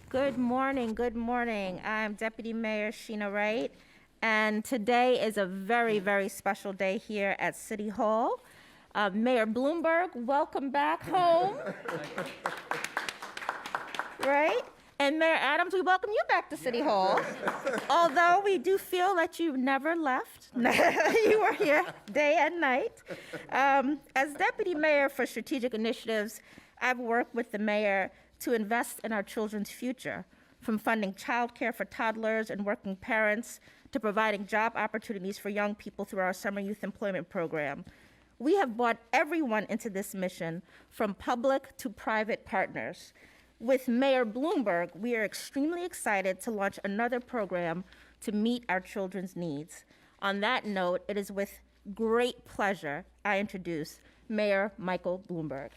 Good morning, good morning. I'm Deputy Mayor Sheena Wright, and today is a very, very special day here at City Hall. Mayor Bloomberg, welcome back home. Right? And Mayor Adams, we welcome you back to City Hall. Although we do feel that you never left. You were here day and night. As Deputy Mayor for Strategic Initiatives, I've worked with the mayor to invest in our children's future, from funding childcare for toddlers and working parents to providing job opportunities for young people through our summer youth employment program. We have brought everyone into this mission, from public to private partners. With Mayor Bloomberg, we are extremely excited to launch another program to meet our children's needs. On that note, it is with great pleasure I introduce Mayor Michael Bloomberg.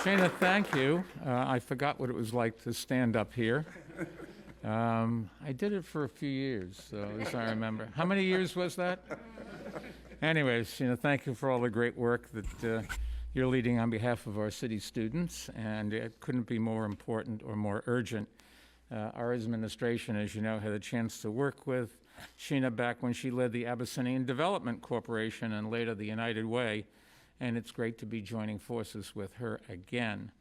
Sheena, thank you. I forgot what it was like to stand up here. I did it for a few years, so as I remember. How many years was that? Anyways, Sheena, thank you for all the great work that you're leading on behalf of our city students, and it couldn't be more important or more urgent. Our administration, as you know, had a chance to work with Sheena back when she led the Abyssinian Development Corporation and later the United Way, and it's great to be joining forces with her again.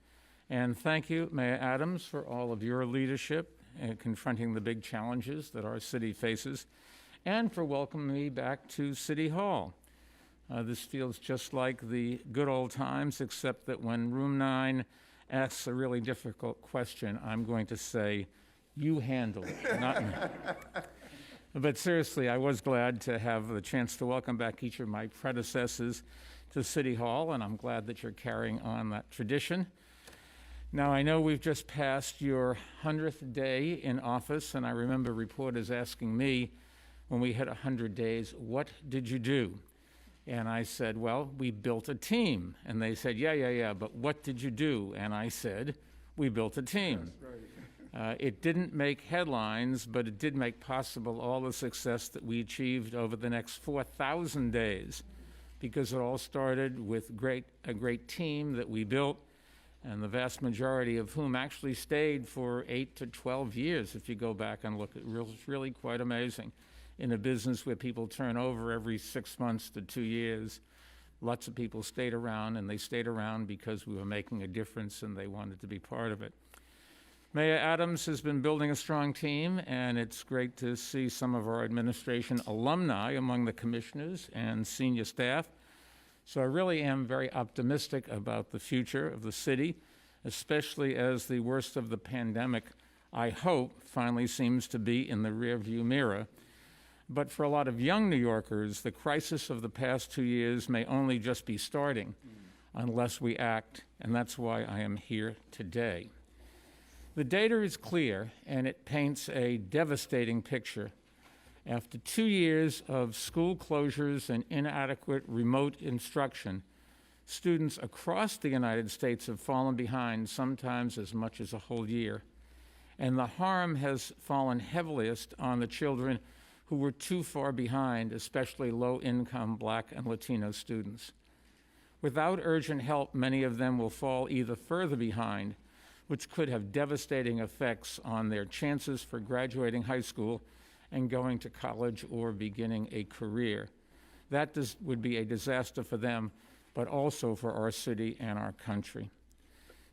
And thank you, Mayor Adams, for all of your leadership in confronting the big challenges that our city faces, and for welcoming me back to City Hall. This feels just like the good old times, except that when Room 9 asks a really difficult question, I'm going to say, you handle it, not me. But seriously, I was glad to have the chance to welcome back each of my predecessors to City Hall, and I'm glad that you're carrying on that tradition. Now, I know we've just passed your 100th day in office, and I remember reporters asking me when we hit 100 days, what did you do? And I said, well, we built a team. And they said, yeah, but what did you do? And I said, we built a team. Right. It didn't make headlines, but it did make possible all the success that we achieved over the next 4,000 days, because it all started with a great team that we built, and the vast majority of whom actually stayed for 8 to 12 years, if you go back and look. It's really quite amazing. In a business where people turn over every 6 months to 2 years, lots of people stayed around, and they stayed around because we were making a difference and they wanted to be part of it. Mayor Adams has been building a strong team, and it's great to see some of our administration alumni among the commissioners and senior staff. So I really am very optimistic about the future of the city, especially as the worst of the pandemic, I hope, finally seems to be in the rearview mirror. But for a lot of young New Yorkers, the crisis of the past 2 years may only just be starting unless we act, and that's why I am here today. The data is clear, and it paints a devastating picture. After 2 years of school closures and inadequate remote instruction, students across the United States have fallen behind, sometimes as much as a whole year. And the harm has fallen heaviest on the children who were too far behind, especially low-income Black and Latino students. Without urgent help, many of them will fall either further behind, which could have devastating effects on their chances for graduating high school and going to college or beginning a career. That would be a disaster for them, but also for our city and our country.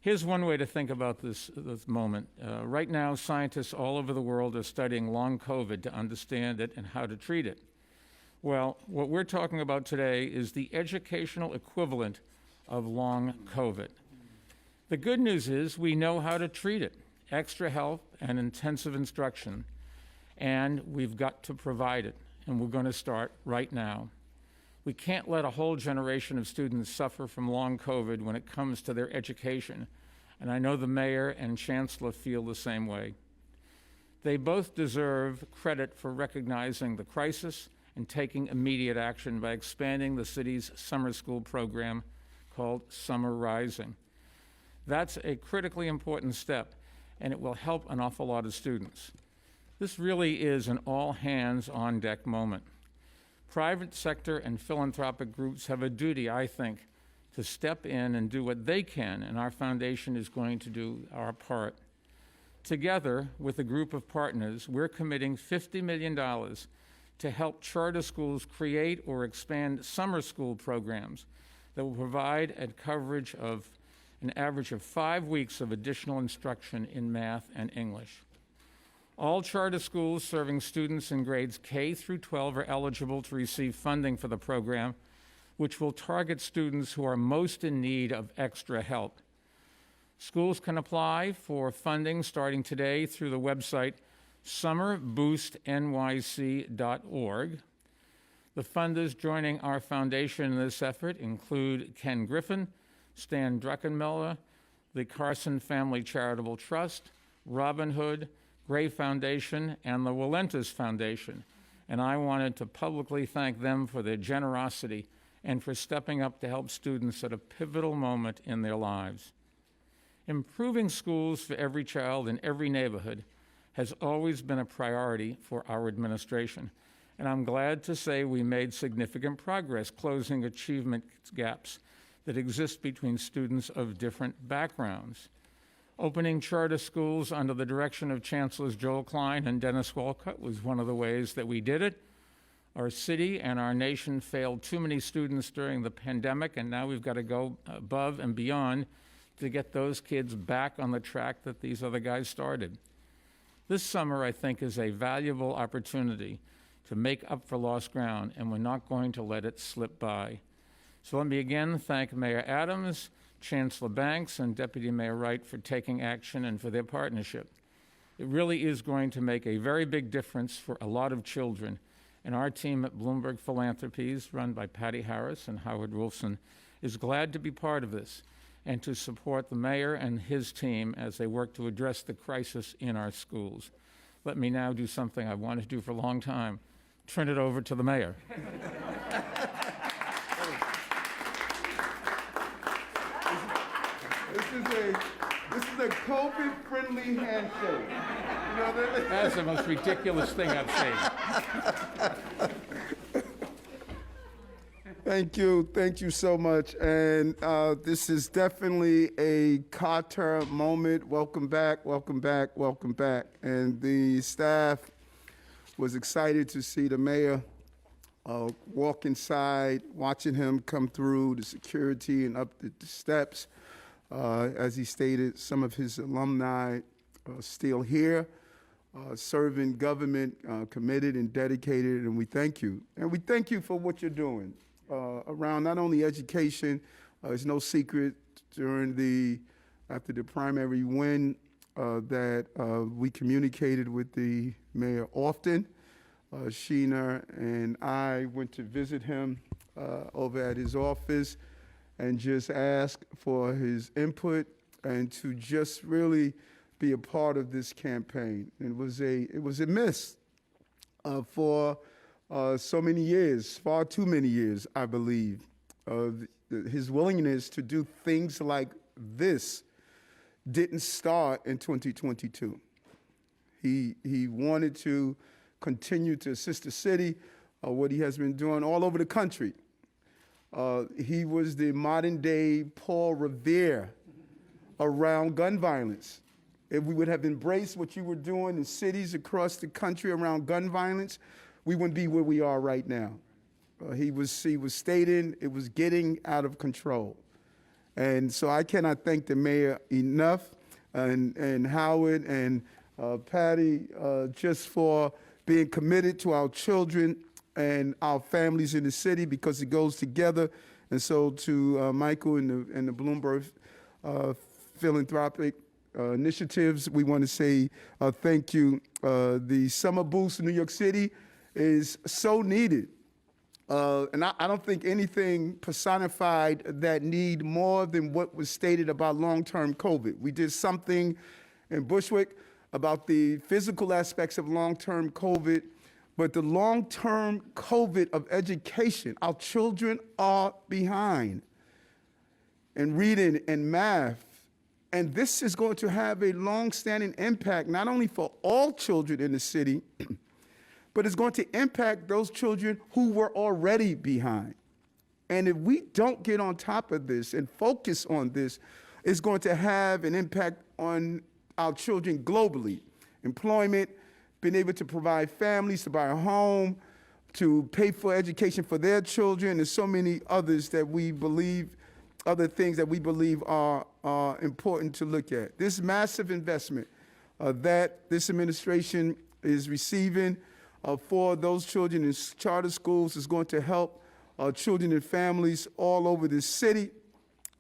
Here's one way to think about this moment. Right now, scientists all over the world are studying long COVID to understand it and how to treat it. Well, what we're talking about today is the educational equivalent of long COVID. The good news is we know how to treat it: extra help and intensive instruction, and we've got to provide it, and we're going to start right now. We can't let a whole generation of students suffer from long COVID when it comes to their education, and I know the mayor and chancellor feel the same way. They both deserve credit for recognizing the crisis and taking immediate action by expanding the city's summer school program called Summer Rising. That's a critically important step, and it will help an awful lot of students. This really is an all-hands-on-deck moment. Private sector and philanthropic groups have a duty, I think, to step in and do what they can, and our foundation is going to do our part. Together, with a group of partners, we're committing $50 million to help charter schools create or expand summer school programs that will provide a coverage of an average of 5 weeks of additional instruction in math and English. All charter schools serving students in grades K through 12 are eligible to receive funding for the program, which will target students who are most in need of extra help. Schools can apply for funding starting today through the website summerboostnyc.org. The funders joining our foundation in this effort include Ken Griffin, Stan Druckenmiller, the Carson Family Charitable Trust, Robin Hood, Gray Foundation, and the Wallentis Foundation. And I wanted to publicly thank them for their generosity and for stepping up to help students at a pivotal moment in their lives. Improving schools for every child in every neighborhood has always been a priority for our administration, and I'm glad to say we made significant progress closing achievement gaps that exist between students of different backgrounds. Opening charter schools under the direction of Chancellors Joel Klein and Dennis Walcott was one of the ways that we did it. Our city and our nation failed too many students during the pandemic, and now we've got to go above and beyond to get those kids back on the track that these other guys started. This summer, I think, is a valuable opportunity to make up for lost ground, and we're not going to let it slip by. So let me again thank Mayor Adams, Chancellor Banks, and Deputy Mayor Wright for taking action and for their partnership. It really is going to make a very big difference for a lot of children, and our team at Bloomberg Philanthropies, run by Patty Harris and Howard Wolfson, is glad to be part of this and to support the mayor and his team as they work to address the crisis in our schools. Let me now do something I wanted to do for a long time, turn it over to the mayor. This is a COVID-friendly handshake. You know that? That's the most ridiculous thing I've seen. Thank you so much. And this is definitely a Carter moment. Welcome back, welcome back, welcome back. And the staff was excited to see the mayor walk inside, watching him come through the security and up the steps. As he stated, some of his alumni still here, serving government, committed and dedicated, and we thank you. And we thank you for what you're doing around not only education. It's no secret after the primary win that we communicated with the mayor often. Sheena and I went to visit him over at his office and just ask for his input and to just really be a part of this campaign. It was a miss for so many years, far too many years, I believe. His willingness to do things like this didn't start in 2022. He wanted to continue to assist the city, what he has been doing all over the country. He was the modern-day Paul Revere around gun violence. If we would have embraced what you were doing in cities across the country around gun violence, we wouldn't be where we are right now. He was stating it was getting out of control. And so I cannot thank the mayor enough, and Howard and Patty, just for being committed to our children and our families in the city, because it goes together. And so to Michael and the Bloomberg philanthropic initiatives, we want to say thank you. The summer boost in New York City is so needed. And I don't think anything personified that need more than what was stated about long-term COVID. We did something in Bushwick about the physical aspects of long-term COVID, but the long-term COVID of education, our children are behind in reading and math. And this is going to have a long-standing impact, not only for all children in the city, but it's going to impact those children who were already behind. And if we don't get on top of this and focus on this, it's going to have an impact on our children globally. Employment, being able to provide families, to buy a home, to pay for education for their children, and so many others that we believe, other things that we believe are important to look at. This massive investment that this administration is receiving for those children in charter schools is going to help children and families all over this city,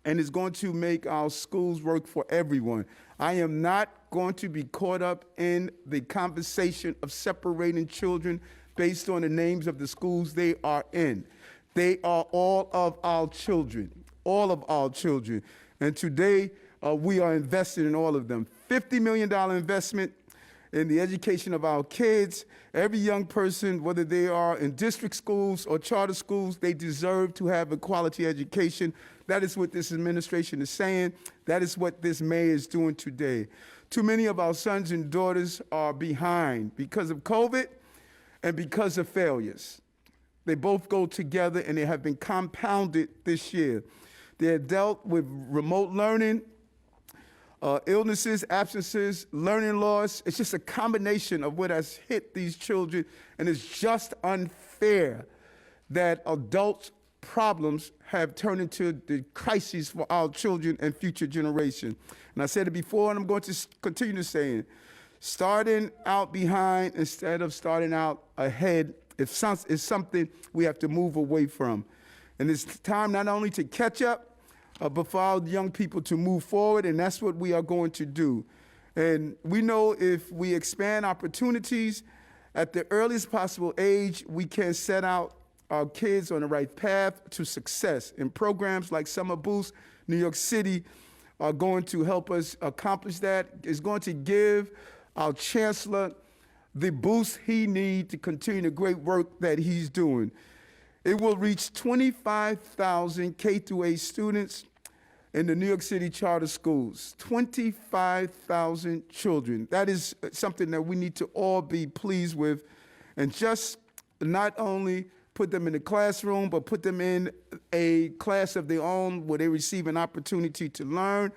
and is going to make our schools work for everyone. I am not going to be caught up in the conversation of separating children based on the names of the schools they are in. They are all of our children, all of our children. And today, we are investing in all of them. $50 million investment in the education of our kids. Every young person, whether they are in district schools or charter schools, they deserve to have a quality education. That is what this administration is saying. That is what this mayor is doing today. Too many of our sons and daughters are behind because of COVID and because of failures. They both go together, and they have been compounded this year. They have dealt with remote learning, illnesses, absences, learning loss. It's just a combination of what has hit these children, and it's just unfair that adults' problems have turned into the crises for our children and future generations. And I said it before, and I'm going to continue to say it. Starting out behind instead of starting out ahead is something we have to move away from. And it's time not only to catch up, but for our young people to move forward, and that's what we are going to do. And we know if we expand opportunities at the earliest possible age, we can set out our kids on the right path to success. And programs like Summer Boost, New York City, are going to help us accomplish that. It's going to give our chancellor the boost he needs to continue the great work that he's doing. It will reach 25,000 K-8 students in the New York City charter schools, 25,000 children. That is something that we need to all be pleased with, and just not only put them in the classroom, but put them in a class of their own where they receive an opportunity to learn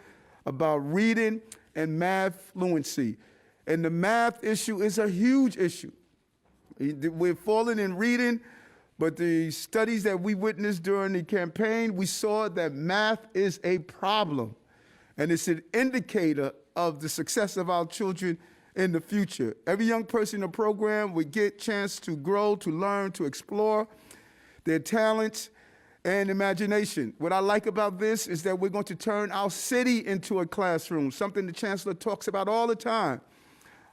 about reading and math fluency. And the math issue is a huge issue. We're falling in reading, but the studies that we witnessed during the campaign, we saw that math is a problem. And it's an indicator of the success of our children in the future. Every young person in the program would get a chance to grow, to learn, to explore their talents and imagination. What I like about this is that we're going to turn our city into a classroom, something the chancellor talks about all the time.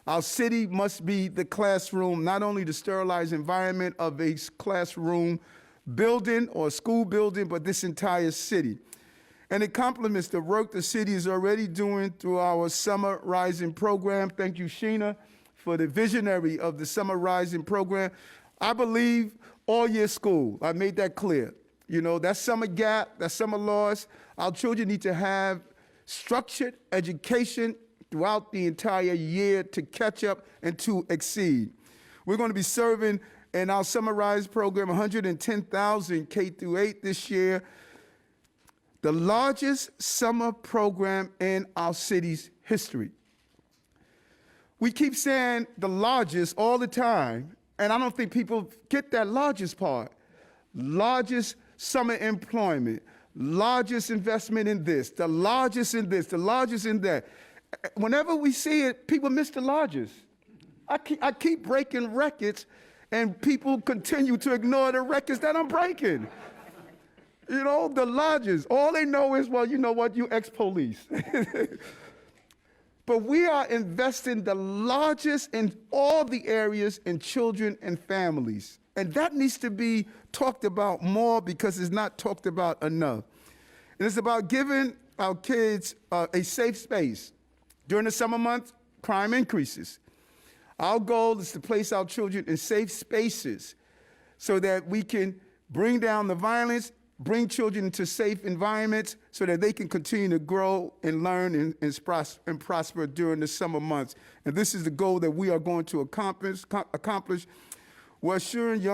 Our city must be the classroom, not only the sterilized environment of a classroom building or school building, but this entire city. And it complements the work the city is already doing through our Summer Rising program. Thank you, Sheena, for the visionary of the Summer Rising program. I believe all-year school. I made that clear. You know, that summer gap, that summer loss, our children need to have structured education throughout the entire year to catch up and to exceed. We're going to be serving in our Summer Rise program 110,000 K-8 this year, the largest summer program in our city's history. We keep saying the largest all the time, and I don't think people get that largest part. Largest summer employment, largest investment in this, the largest in this, the largest in that. Whenever we see it, people miss the largest. I keep breaking records, and people continue to ignore the records that I'm breaking. You know, the largest. All they know is, well, you know what, you ex-police. But we are investing the largest in all the areas in children and families. And that needs to be talked about more because it's not talked about enough. And it's about giving our kids a safe space. During the summer months, crime increases. Our goal is to place our children in safe spaces so that we can bring down the violence, bring children into safe environments so that they can continue to grow and learn and prosper during the summer months. And this is the goal that we are going to accomplish We're assuring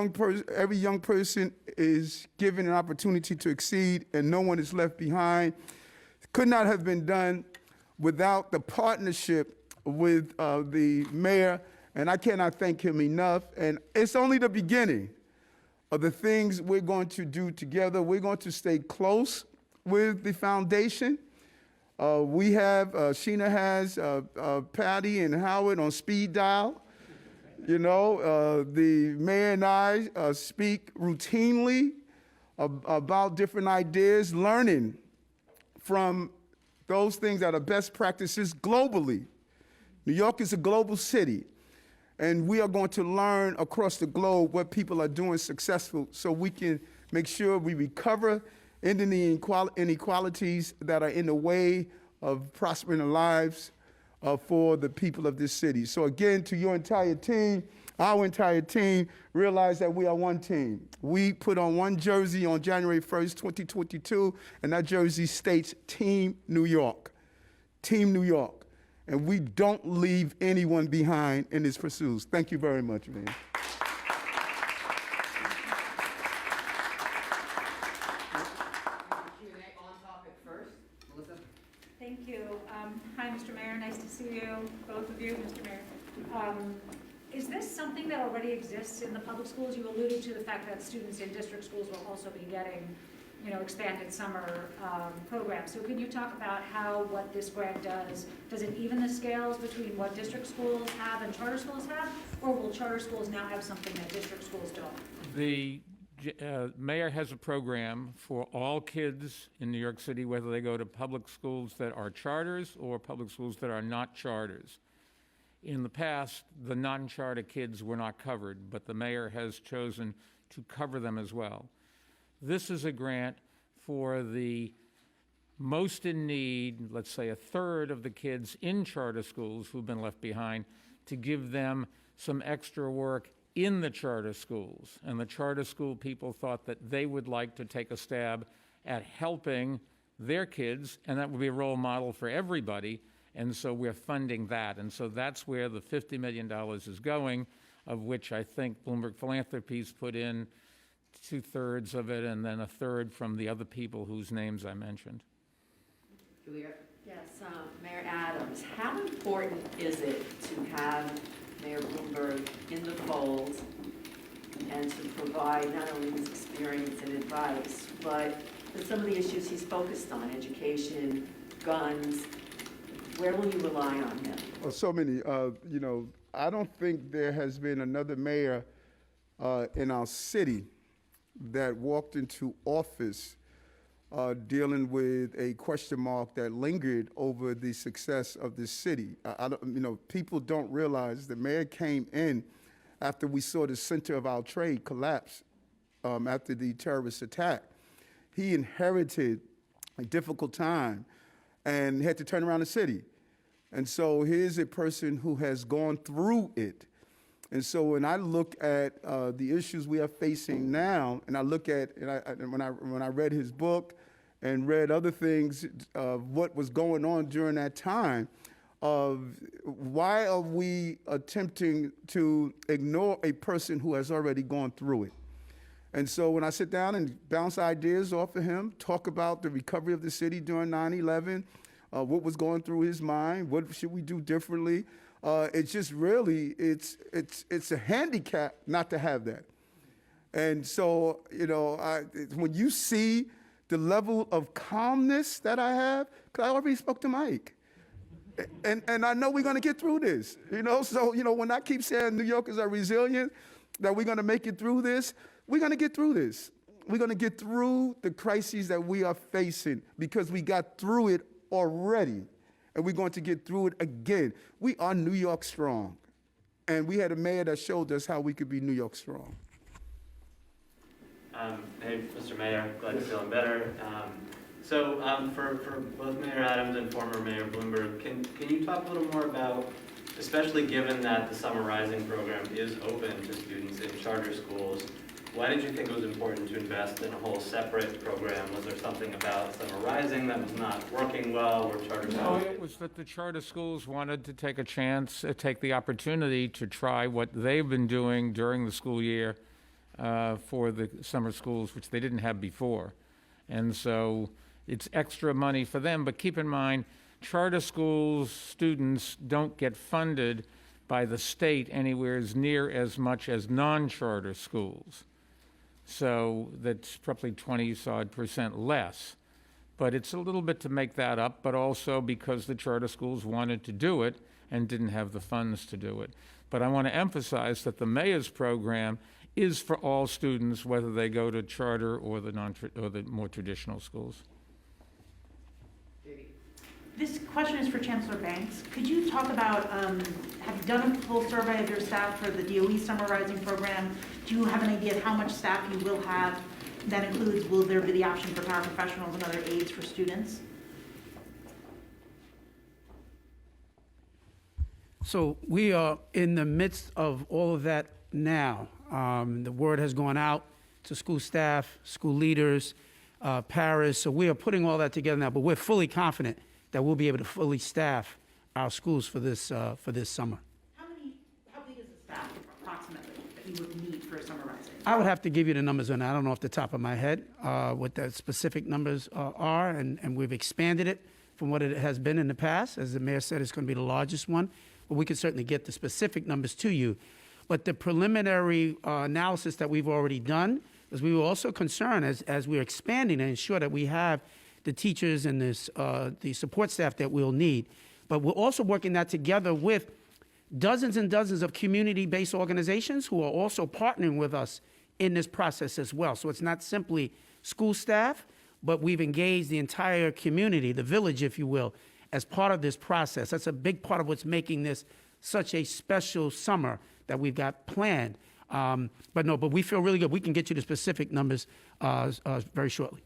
every young person is given an opportunity to exceed and no one is left behind. Could not have been done without the partnership with the mayor, and I cannot thank him enough. And it's only the beginning of the things we're going to do together. We're going to stay close with the foundation. Sheena has Patty and Howard on speed dial. You know, the mayor and I speak routinely about different ideas, learning from those things that are best practices globally. New York is a global city, and we are going to learn across the globe what people are doing successful so we can make sure we recover ending the inequalities that are in the way of prospering the lives for the people of this city. So again, to your entire team, our entire team, realize that we are one team. We put on one jersey on January 1st, 2022, and that jersey states Team New York. Team New York. And we don't leave anyone behind in this pursuit. Thank you very much, man. Thank you. Hi, Mr. Mayor. Nice to see you, both of you, Mr. Mayor. Is this something that already exists in the public schools? You alluded to the fact that students in district schools will also be getting, expanded summer programs. So can you talk about what this grant does? Does it even the scales between what district schools have and charter schools have? Or will charter schools now have something that district schools don't? The mayor has a program for all kids in New York City, whether they go to public schools that are charters or public schools that are not charters. In the past, the non-charter kids were not covered, but the mayor has chosen to cover them as well. This is a grant for the most in need, let's say a third of the kids in charter schools who've been left behind, to give them some extra work in the charter schools. And the charter school people thought that they would like to take a stab at helping their kids, and that would be a role model for everybody. And so we're funding that. And so that's where the $50 million is going, of which I think Bloomberg Philanthropies put in 2/3 of it, and then 1/3 from the other people whose names I mentioned. Julia? Yes, Mayor Adams, how important is it to have Mayor Bloomberg in the fold and to provide not only his experience and advice, but some of the issues he's focused on, education, guns? Where will you rely on him? Well, so many. I don't think there has been another mayor in our city that walked into office dealing with a question mark that lingered over the success of this city. People don't realize the mayor came in after we saw the center of our trade collapse after the terrorist attack. He inherited a difficult time and had to turn around the city. And so here's a person who has gone through it. And so when I look at the issues we are facing now, and I look at, when I read his book and read other things of what was going on during that time, of why are we attempting to ignore a person who has already gone through it? And so when I sit down and bounce ideas off of him, talk about the recovery of the city during 9/11, what was going through his mind, what should we do differently, it's just really, it's a handicap not to have that. And so, when you see the level of calmness that I have, because I already spoke to Mike, and I know we're going to get through this, So, when I keep saying New Yorkers are resilient, that we're going to make it through this, we're going to get through this. We're going to get through the crises that we are facing because we got through it already, and we're going to get through it again. We are New York strong, and we had a mayor that showed us how we could be New York strong. Hey, Mr. Mayor, glad you're feeling better. So for both Mayor Adams and former Mayor Bloomberg, can you talk a little more about, especially given that the Summer Rising program is open to students in charter schools, Why did you think it was important to invest in a whole separate program? Was there something about Summer Rising that was not working well, or charter No, schools? it was that the charter schools wanted to take a chance, take the opportunity to try what they've been doing during the school year for the summer schools, which they didn't have before. And so it's extra money for them, but keep in mind, charter schools students don't get funded by the state anywhere as near as much as non-charter schools. So that's probably 20-odd% less. But it's a little bit to make that up, but also because the charter schools wanted to do it and didn't have the funds to do it. But I want to emphasize that the mayor's program is for all students, whether they go to charter or the more traditional schools. This question is for Chancellor Banks. Could you talk about, have you done a full survey of your staff for the DOE Summer Rising program? Do you have an idea of how much staff you will have? That includes, will there be the option for paraprofessionals and other aides for students? So we are in the midst of all of that now. The word has gone out to school staff, school leaders, paras. So we are putting all that together now, but we're fully confident that we'll be able to fully staff our schools for this summer. How big is the staff approximately that you would need for Summer Rising? I would have to give you the numbers on that. I don't know off the top of my head what the specific numbers are, and we've expanded it from what it has been in the past. As the mayor said, it's going to be the largest one, but we can certainly get the specific numbers to you. But the preliminary analysis that we've already done, because we were also concerned as we're expanding and ensure that we have the teachers and the support staff that we'll need. But we're also working that together with dozens and dozens of community-based organizations who are also partnering with us in this process as well. So it's not simply school staff, but we've engaged the entire community, the village, if you will, as part of this process. That's a big part of what's making this such a special summer that we've got planned. But we feel really good. We can get you the specific numbers very shortly.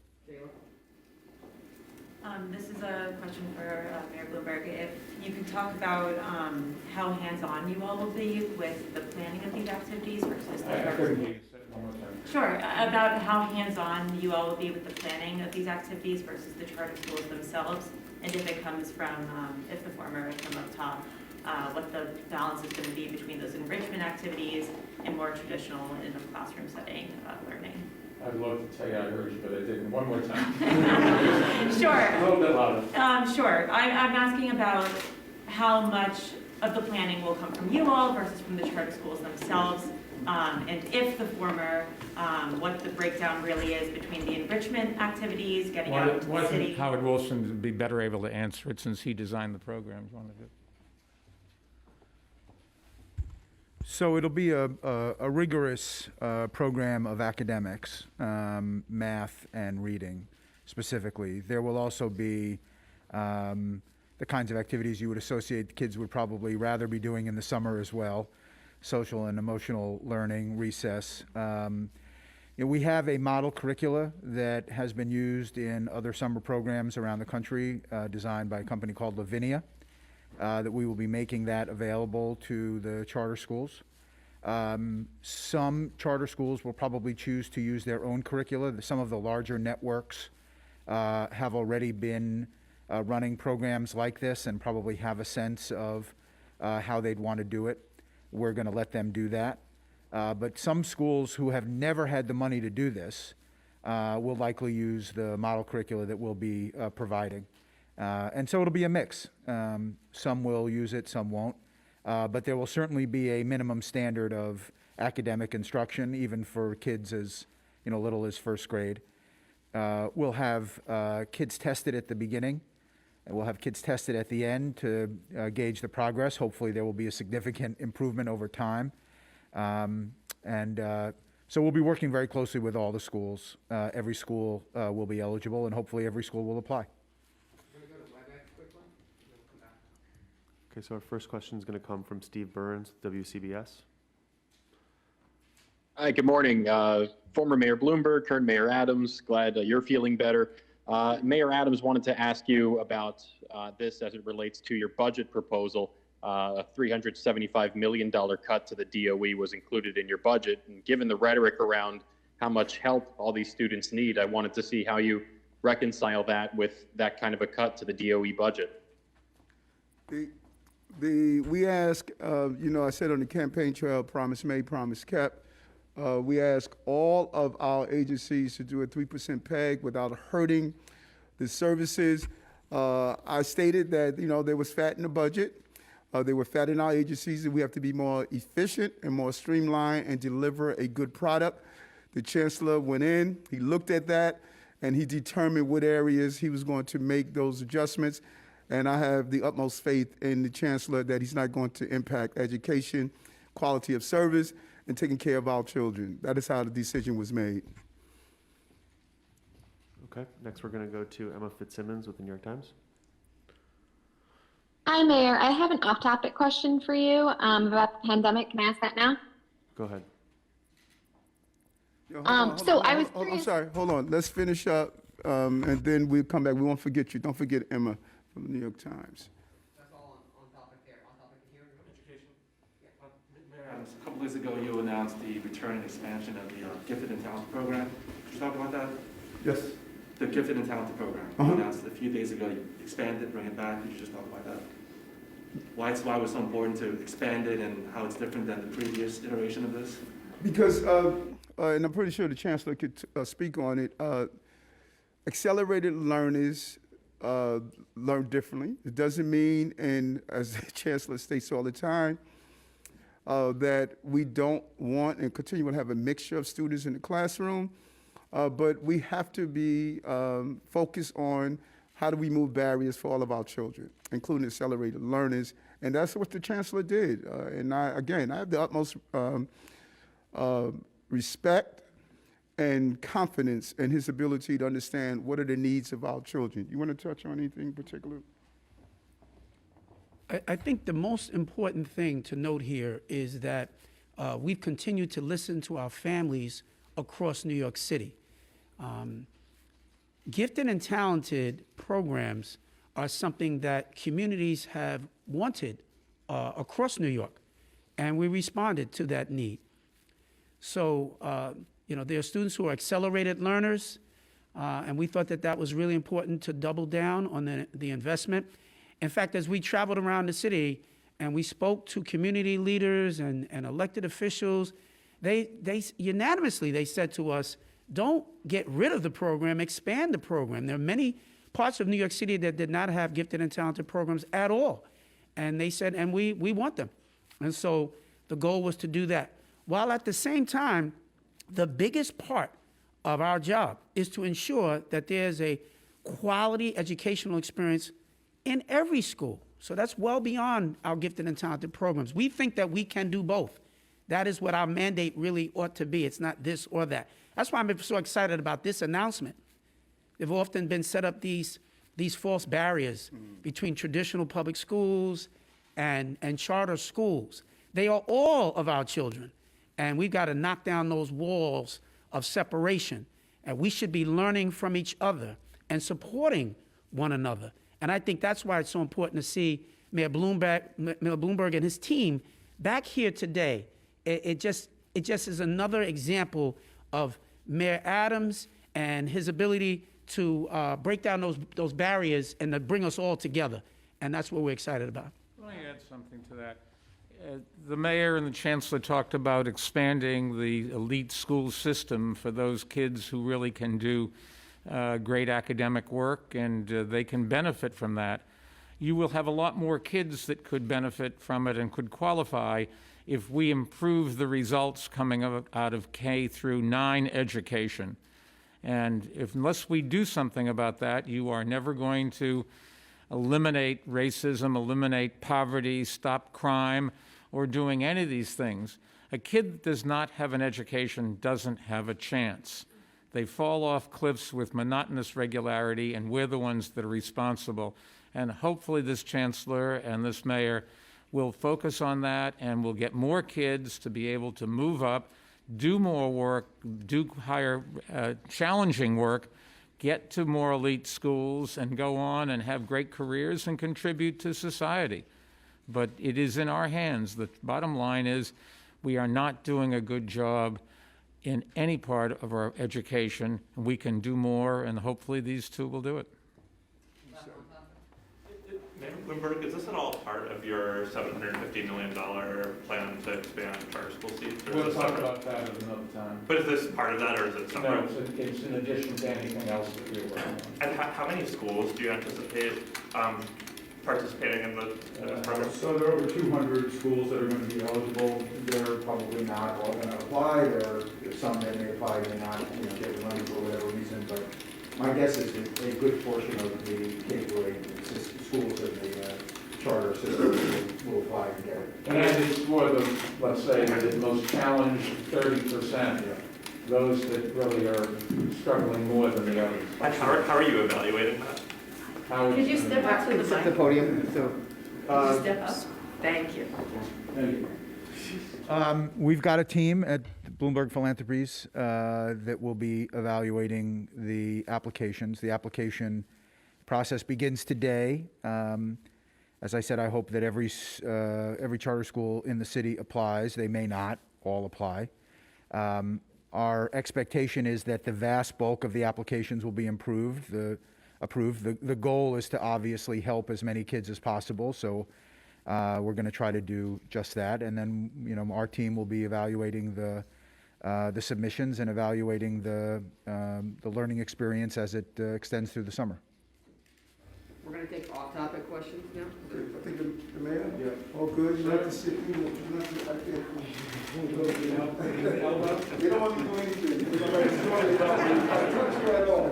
This is a question for Mayor Bloomberg. If you could talk about how hands-on you all will be with the planning of these activities versus the... Sure, about how hands-on you all will be with the planning of these activities versus the charter schools themselves, and if it comes from, if the former come up top, what the balance is going to be between those enrichment activities and more traditional in a classroom setting learning. I'd love to tell you I heard you, but I didn't. One more time. Sure. A little bit louder. Sure. I'm asking about how much of the planning will come from you all versus from the charter schools themselves, and if the former, what the breakdown really is between the enrichment activities, getting out to the city. Howard Wilson would be better able to answer it since he designed the programs. So it'll be a rigorous program of academics, math and reading specifically. There will also be the kinds of activities you would associate the kids would probably rather be doing in the summer as well, social and emotional learning, recess. We have a model curricula that has been used in other summer programs around the country, designed by a company called Lavinia. That we will be making that available to the charter schools. Some charter schools will probably choose to use their own curricula. Some of the larger networks have already been running programs like this and probably have a sense of how they'd want to do it. We're going to let them do that. But some schools who have never had the money to do this will likely use the model curricula that we'll be providing. And so it'll be a mix. Some will use it, some won't. But there will certainly be a minimum standard of academic instruction, even for kids as little as first grade. We'll have kids tested at the beginning, and we'll have kids tested at the end to gauge the progress. Hopefully there will be a significant improvement over time. So we'll be working very closely with all the schools. Every school will be eligible, and hopefully every school will apply. Okay, so our first question is going to come from Steve Burns, WCBS. Hi, good morning. Former Mayor Bloomberg, current Mayor Adams, glad you're feeling better. Mayor Adams wanted to ask you about this as it relates to your budget proposal. A $375 million cut to the DOE was included in your budget. And given the rhetoric around how much help all these students need. I wanted to see how you reconcile that with that kind of a cut to the DOE budget. We ask, I said on the campaign trail, promise made, promise kept. We ask all of our agencies to do a 3% PEG without hurting the services. I stated that, there was fat in the budget. They were fat in our agencies, and we have to be more efficient and more streamlined and deliver a good product. The chancellor went in, he looked at that, and he determined what areas he was going to make those adjustments. And I have the utmost faith in the chancellor that he's not going to impact education, quality of service, and taking care of our children. That is how the decision was made. Okay, next we're going to go to Emma Fitzsimmons with the New York Times. Hi, Mayor. I have an off-topic question for you about the pandemic. Can I ask that now? Go ahead. I'm sorry, hold on. Let's finish up, and then we'll come back. We won't forget you. Don't forget Emma from the New York Times. That's all on topic there. On topic here, education. Mayor Adams, a couple days ago, you announced the return and expansion of the Gifted and Talented Program. Could you talk about that? Yes. The Gifted and Talented Program. You announced it a few days ago. You expanded it, bring it back. Could you just talk about that? Why it was so important to expand it and how it's different than the previous iteration of this? Because, and I'm pretty sure the chancellor could speak on it, accelerated learners learn differently. It doesn't mean, and as the chancellor states all the time, that we don't want and continue to have a mixture of students in the classroom, but we have to be focused on how do we move barriers for all of our children, including accelerated learners, and that's what the chancellor did. And I have the utmost respect and confidence in his ability to understand what are the needs of our children. You want to touch on anything in particular? I think the most important thing to note here is that we've continued to listen to our families across New York City. Gifted and talented programs are something that communities have wanted across New York, and we responded to that need. So, there are students who are accelerated learners, and we thought that that was really important to double down on the investment. In fact, as we traveled around the city and we spoke to community leaders and elected officials, they unanimously said to us, don't get rid of the program, expand the program. There are many parts of New York City that did not have gifted and talented programs at all. And they said, and we want them. And so the goal was to do that. While at the same time, the biggest part of our job is to ensure that there's a quality educational experience in every school. So that's well beyond our gifted and talented programs. We think that we can do both. That is what our mandate really ought to be. It's not this or that. That's why I'm so excited about this announcement. There've often been set up these false barriers between traditional public schools and charter schools. They are all of our children, and we've got to knock down those walls of separation, and we should be learning from each other and supporting one another. And I think that's why it's so important to see Mayor Bloomberg and his team back here today. It just is another example of Mayor Adams and his ability to break down those barriers and to bring us all together. And that's what we're excited about. Let me add something to that. The mayor and the chancellor talked about expanding the elite school system for those kids who really can do great academic work, and they can benefit from that. You will have a lot more kids that could benefit from it and could qualify if we improve the results coming out of K through 9 education. And unless we do something about that, you are never going to eliminate racism, eliminate poverty, stop crime, or doing any of these things. A kid that does not have an education doesn't have a chance. They fall off cliffs with monotonous regularity, and we're the ones that are responsible. And hopefully this chancellor and this mayor will focus on that, and will get more kids to be able to move up, do more work, do higher challenging work, get to more elite schools, and go on and have great careers and contribute to society. But it is in our hands. The bottom line is we are not doing a good job in any part of our education. We can do more, and hopefully these two will do it. Mayor Bloomberg, is this at all part of your $750 million plan to expand charter school seats? Or is We'll this talk separate? about that at another time. But is this part of that, or is it separate? No, it's in addition to anything else that we're working on. And how many schools do you anticipate participating in the program? So there are over 200 schools that are going to be eligible. They're probably not all going to apply. There are some that may apply, may not, get the money for whatever reason. But my guess is that a good portion of the K-8 schools in the charter system will apply and get it. And that is for the, let's say, the most challenged 30%, those that really are struggling more than the others. And how are you evaluating that? Could you step up to the mic? the podium. So, Could you step up? Thank you. Thank you. We've got a team at Bloomberg Philanthropies that will be evaluating the applications. The application process begins today. As I said, I hope that every charter school in the city applies. They may not all apply. Our expectation is that the vast bulk of the applications will be approved. The goal is to obviously help as many kids as possible, so we're going to try to do just that. And then, our team will be evaluating the submissions and evaluating the learning experience as it extends through the summer. We're going to take off-topic questions now. I think the mayor? Yeah. All good? You like to sit? You don't want me to do anything. I touch you at all.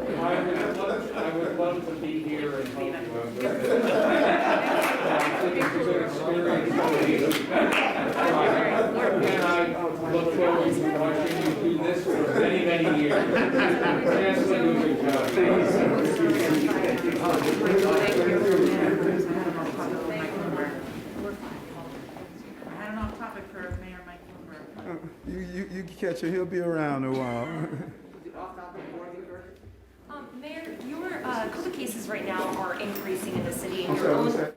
I would love to be here and help you. I think it's a good experience for you. And I look forward to watching you do this for many, many years. Chancellor, do a good job. I had an off-topic for Mayor Michael Bloomberg. You catch it. He'll be around a while. Mayor, your COVID cases right now are increasing in the city. And I'm your sorry, own what's that?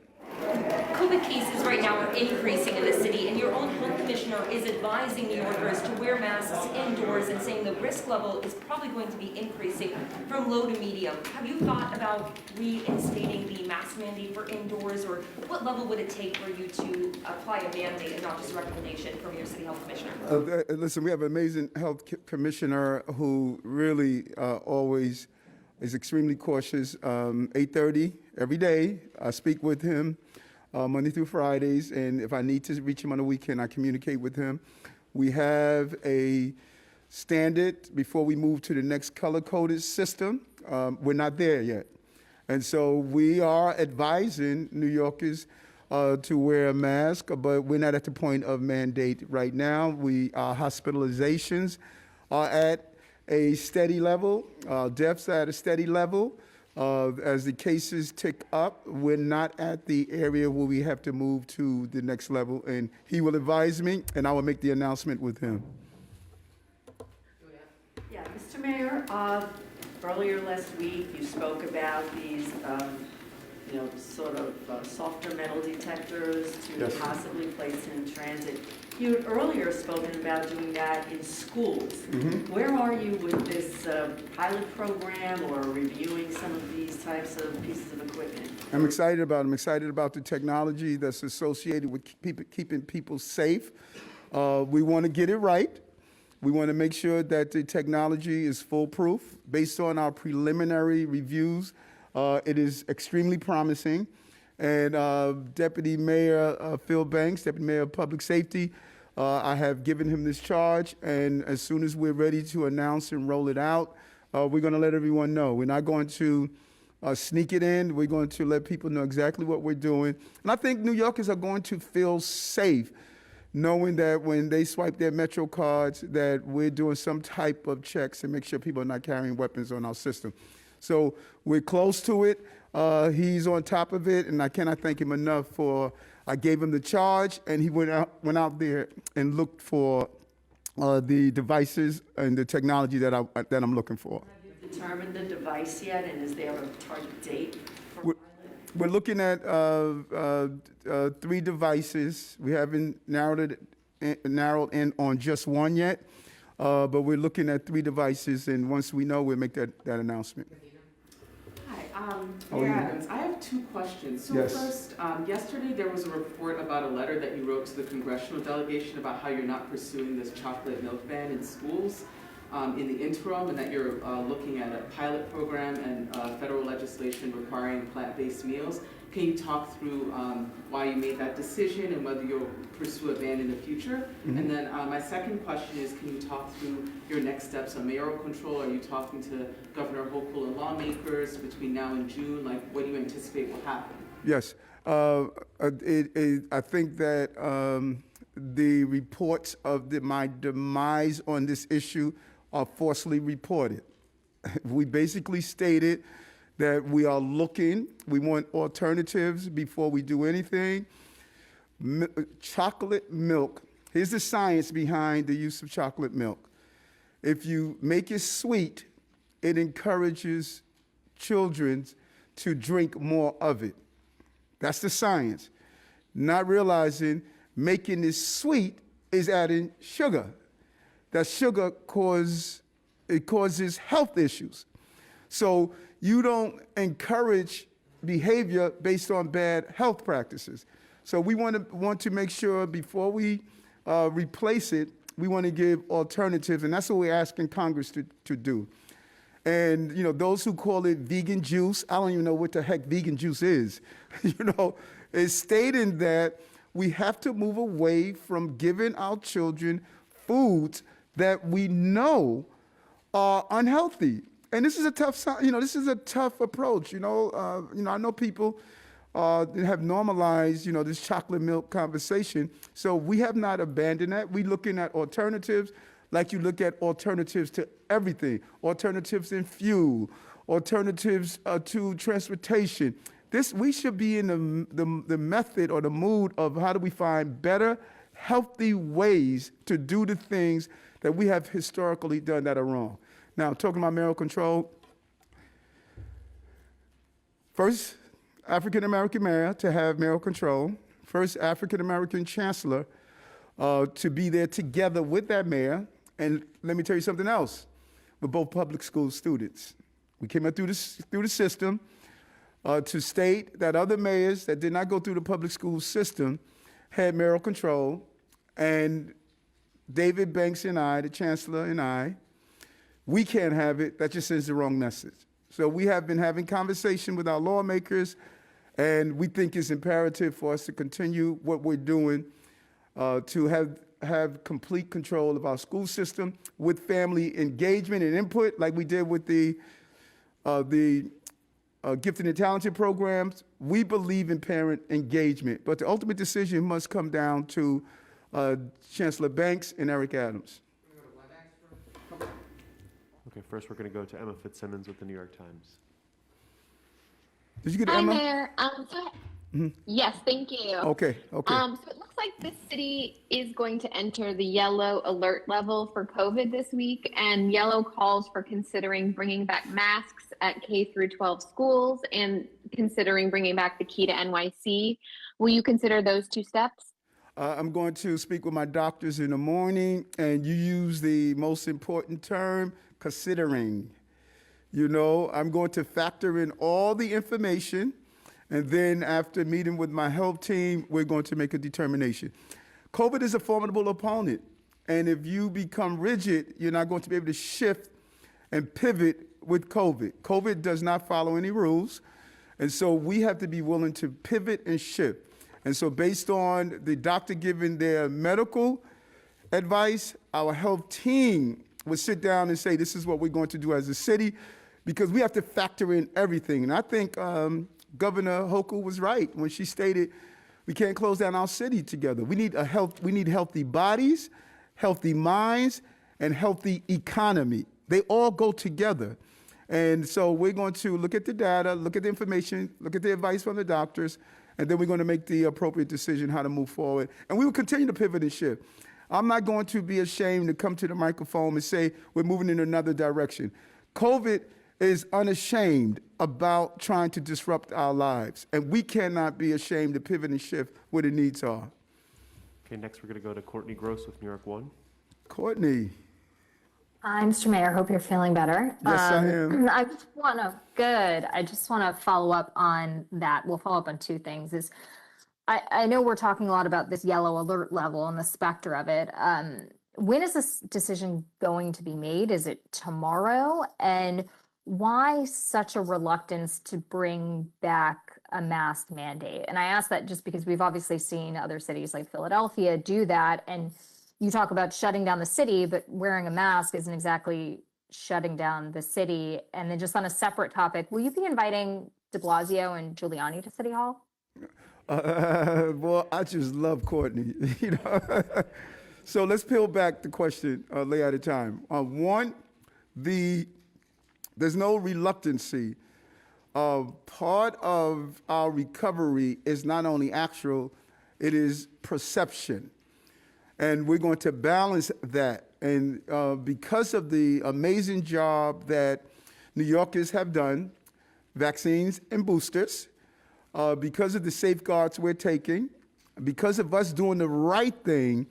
COVID cases right now are increasing in the city, and your own health commissioner is advising New Yorkers to wear masks indoors and saying the risk level is probably going to be increasing from low to medium. Have you thought about reinstating the mask mandate for indoors, or what level would it take for you to apply a mandate and not just a recommendation from your city health commissioner? Listen, we have an amazing health commissioner who really always is extremely cautious. 8:30 every day, I speak with him Monday through Fridays, and if I need to reach him on the weekend, I communicate with him. We have a standard before we move to the next color-coded system. We're not there yet. And so we are advising New Yorkers to wear a mask, but we're not at the point of mandate right now. Our hospitalizations are at a steady level, deaths are at a steady level. As the cases tick up, we're not at the area where we have to move to the next level, and he will advise me, and I will make the announcement with him. Yeah, Mr. Mayor, earlier last week, you spoke about these, sort of softer metal detectors to Yes. possibly place in transit. You had earlier spoken about doing that in schools. Mm-hmm. Where are you with this pilot program or reviewing some of these types of pieces of equipment? I'm excited about it. I'm excited about the technology that's associated with keeping people safe. We want to get it right. We want to make sure that the technology is foolproof. Based on our preliminary reviews, it is extremely promising. And Deputy Mayor Phil Banks, Deputy Mayor of Public Safety, I have given him this charge, and as soon as we're ready to announce and roll it out, we're going to let everyone know. We're not going to sneak it in. We're going to let people know exactly what we're doing. And I think New Yorkers are going to feel safe knowing that when they swipe their Metro cards that we're doing some type of checks and make sure people are not carrying weapons on our system. So we're close to it. He's on top of it, and I cannot thank him enough for, I gave him the charge, and he went out there and looked for the devices and the technology that I'm looking for. Have you determined the device yet, and is there a target date for We're looking at 3 devices. We haven't narrowed in on just one yet. But we're looking at 3 devices, and once we know, we'll make that announcement. Hi, Oh, Mayor yeah. Adams, I have 2 questions. So Yes. first, yesterday there was a report about a letter that you wrote to the congressional delegation about how you're not pursuing this chocolate milk ban in schools in the interim, and that you're looking at a pilot program and federal legislation requiring plant-based meals. Can you talk through why you made that decision and whether you'll pursue a ban in the future? And then my second question is, can you talk through your next steps on mayoral control? Are you talking to Governor Hochul and lawmakers between now and June? Like, what do you anticipate will happen? Yes. I think that the reports of my demise on this issue are falsely reported. We basically stated that we are looking, we want alternatives before we do anything. Chocolate milk, here's the science behind the use of chocolate milk. If you make it sweet, it encourages children to drink more of it. That's the science. Not realizing making it sweet is adding sugar. That sugar causes health issues. So you don't encourage behavior based on bad health practices. So we want to make sure before we replace it, we want to give alternatives, and that's what we're asking Congress to do. And those who call it vegan juice, I don't even know what the heck vegan juice is. It's stating that we have to move away from giving our children foods that we know are unhealthy. And this is a tough, this is a tough approach. I know people have normalized, this chocolate milk conversation. So we have not abandoned that. We're looking at alternatives, like you look at alternatives to everything, alternatives in fuel, alternatives to transportation. We should be in the method or the mood of how do we find better, healthy ways to do the things that we have historically done that are wrong. Now, talking about mayoral control, first African-American mayor to have mayoral control, first African-American chancellor to be there together with that mayor. And let me tell you something else. We're both public school students. We came up through the system to state that other mayors that did not go through the public school system had mayoral control, and David Banks and I, the chancellor and I, we can't have it. That just sends the wrong message. So we have been having conversation with our lawmakers, and we think it's imperative for us to continue what we're doing to have complete control of our school system with family engagement and input, like we did with the gifted and talented programs. We believe in parent engagement, but the ultimate decision must come down to Chancellor Banks and Eric Adams. Okay, first we're going to go to Emma Fitzsimmons with the New York Times. Did you get Hi, Emma? Mayor. Yes, thank you. Okay. So it looks like this city is going to enter the yellow alert level for COVID this week, and yellow calls for considering bringing back masks at K through 12 schools and considering bringing back the key to NYC. Will you consider those 2 steps? I'm going to speak with my doctors in the morning, and you use the most important term, considering. I'm going to factor in all the information, and then after meeting with my health team, we're going to make a determination. COVID is a formidable opponent, and if you become rigid, you're not going to be able to shift and pivot with COVID. COVID does not follow any rules, and so we have to be willing to pivot and shift. And so based on the doctor giving their medical advice, our health team would sit down and say, this is what we're going to do as a city, because we have to factor in everything. And I think Governor Hochul was right when she stated we can't close down our city together. We need healthy bodies, healthy minds, and healthy economy. They all go together. And so we're going to look at the data, look at the information, look at the advice from the doctors, and then we're going to make the appropriate decision how to move forward. And we will continue to pivot and shift. I'm not going to be ashamed to come to the microphone and say we're moving in another direction. COVID is unashamed about trying to disrupt our lives, and we cannot be ashamed to pivot and shift where the needs are. Okay, next we're going to go to Courtney Gross with New York One. Courtney. Hi, Mr. Mayor. Hope you're feeling better. Yes, I am. I just want to follow up on that. We'll follow up on two things. I know we're talking a lot about this yellow alert level and the specter of it. When is this decision going to be made? Is it tomorrow? And why such a reluctance to bring back a mask mandate? And I ask that just because we've obviously seen other cities like Philadelphia do that. And you talk about shutting down the city, but wearing a mask isn't exactly shutting down the city. And then just on a separate topic, will you be inviting de Blasio and Giuliani to City Hall? Well, I just love Courtney, you know. So let's peel back the question, lay at a time. One, there's no reluctancy. Part of our recovery is not only actual, it is perception. And we're going to balance that. And because of the amazing job that New Yorkers have done, vaccines and boosters, because of the safeguards we're taking, because of us doing the right thing,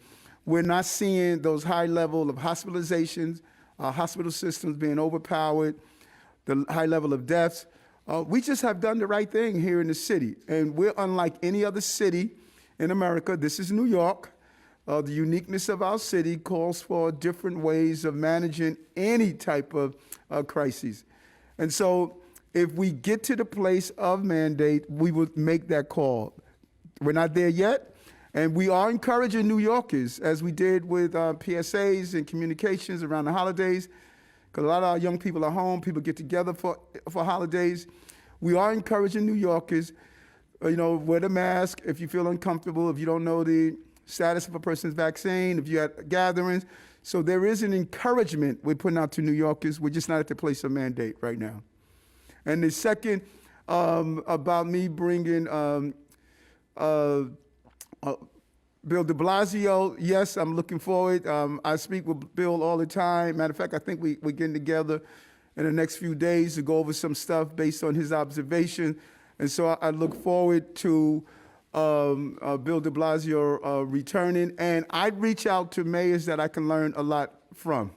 we're not seeing those high level of hospitalizations, hospital systems being overpowered, the high level of deaths. We just have done the right thing here in the city. And we're unlike any other city in America. This is New York. The uniqueness of our city calls for different ways of managing any type of crises. And so if we get to the place of mandate, we will make that call. We're not there yet, and we are encouraging New Yorkers, as we did with PSAs and communications around the holidays, because a lot of our young people are home, people get together for holidays. We are encouraging New Yorkers, wear the mask if you feel uncomfortable, if you don't know the status of a person's vaccine, if you're at gatherings. So there is an encouragement we're putting out to New Yorkers. We're just not at the place of mandate right now. And the second, about me bringing Bill de Blasio, yes, I'm looking forward. I speak with Bill all the time. Matter of fact, I think we're getting together in the next few days to go over some stuff based on his observation. And so I look forward to Bill de Blasio returning. And I reach out to mayors that I can learn a lot from.